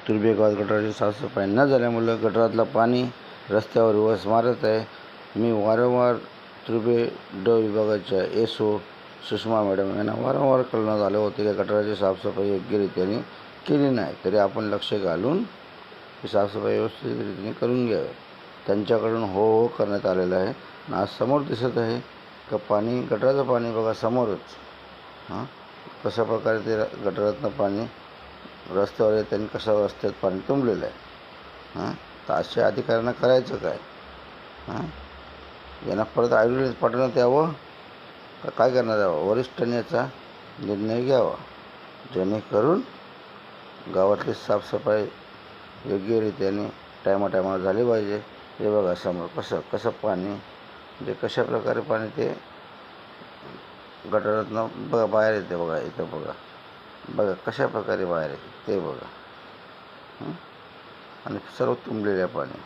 तुर्भे गावात गटाराची साफसफाई न झाल्यामुळे गटारातलं पाणी रस्त्यावर वस मारत आहे. मी वारंवार तुर्भे विभागाच्या SO सुषमा मॅडम यांना वारंवार कळवण्यात आले होते की गटाराची साफसफाई योग्यरीत्याने केली नाही, तरी आपण लक्ष घालून ही साफसफाई व्यवस्थितरीतीने करून घ्यावी. त्यांच्याकडून हो करण्यात आलेलं आहे. आज समोर दिसत आहे का पाणी, गटाराचं पाणी बघा समोरच. कशा प्रकारे ते गटारातनं पाणी रस्त्यावर येतं आणि कशा रस्त्यात पाणी तुंबलेलं आहे. तर अशा अधिकाऱ्यांना करायचं काय? यांना परत आयुर्वेद पाठवण्यात यावं का काय करण्यात यावं? वरिष्ठांनी याचा निर्णय घ्यावा, जेणेकरून गावातली साफसफाई योग्यरीत्याने टायमाला झाली पाहिजे. हे बघा समोर कसं पाणी, म्हणजे कशा प्रकारे पाणी ते गटारातनं बघा बाहेर येते. बघा इथं बघा कशा प्रकारे बाहेर येते ते बघा. आणि सर्व तुंबलेलं पाणी.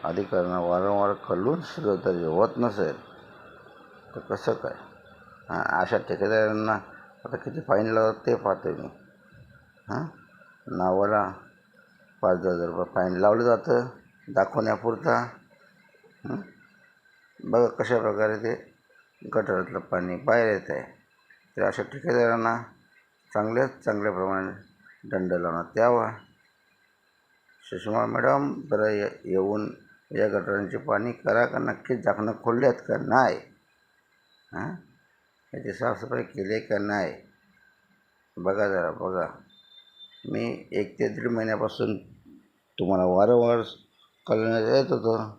अधिकाऱ्यांना वारंवार कळून सुद्धा तरी होत नसेल तर कसं काय? अशा ठेकेदारांना आता किती फाईन लावतात ते पाहते मी. नावाला 5,000 रुपये फाईन लावलं जातं दाखवण्यापुरता. बघा कशा प्रकारे ते गटारातलं पाणी बाहेर येत आहे. तर अशा ठेकेदारांना चांगल्या प्रमाणे दंड लावण्यात यावा. सुषमा मॅडम जरा येऊन या गटारांचे पाणी करा का नक्कीच झाकणं खोलल्यात का नाही, याची साफसफाई केली का नाही बघा जरा बघा. मी 1 ते 1.5 महिन्यापासून तुम्हाला वारंवार कळवण्यात येत होतं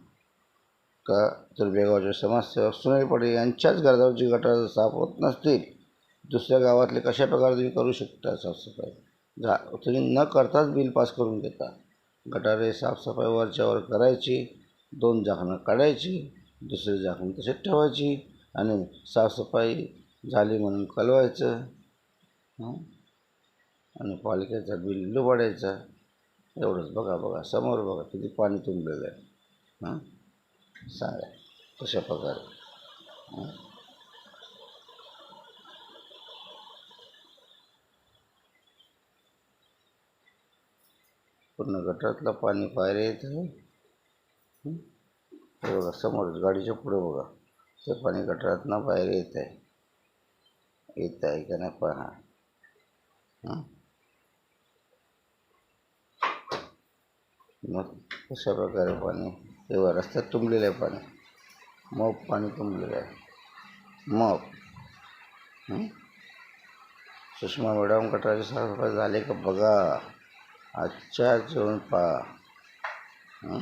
का तुर्भे गावाचे समाजसेवक सुनील पाटील यांच्याच घराजवळची गटार साफ होत नसतील, दुसऱ्या गावातले कशा प्रकारे तुम्ही करू शकता साफसफाई? तुम्ही न करताच बिल पास करून घेता. गटारे साफसफाई वरच्यावर करायची, 2 झाकणं काढायची, दुसरी झाकणं तसेच ठेवायची आणि साफसफाई झाली म्हणून कळवायचं आणि पालिकेचं बिल लुबाडायचं. एवढंच. बघा समोर बघा किती पाणी तुंबलेलं आहे. सांगा कशा प्रकारे. पूर्ण गटारातलं पाणी बाहेर येत आहे. हे बघा समोरच गाडीच्या पुढे बघा ते पाणी गटारातनं बाहेर येत आहे का नाही पहा. मग कशा प्रकारे पाणी तेव्हा रस्त्यात तुंबलेलं आहे पाणी, मग पाणी तुंबलेलं आहे. मग सुषमा मॅडम गटाराची साफसफाई झाली का बघा, आजच्या जेवण पहा.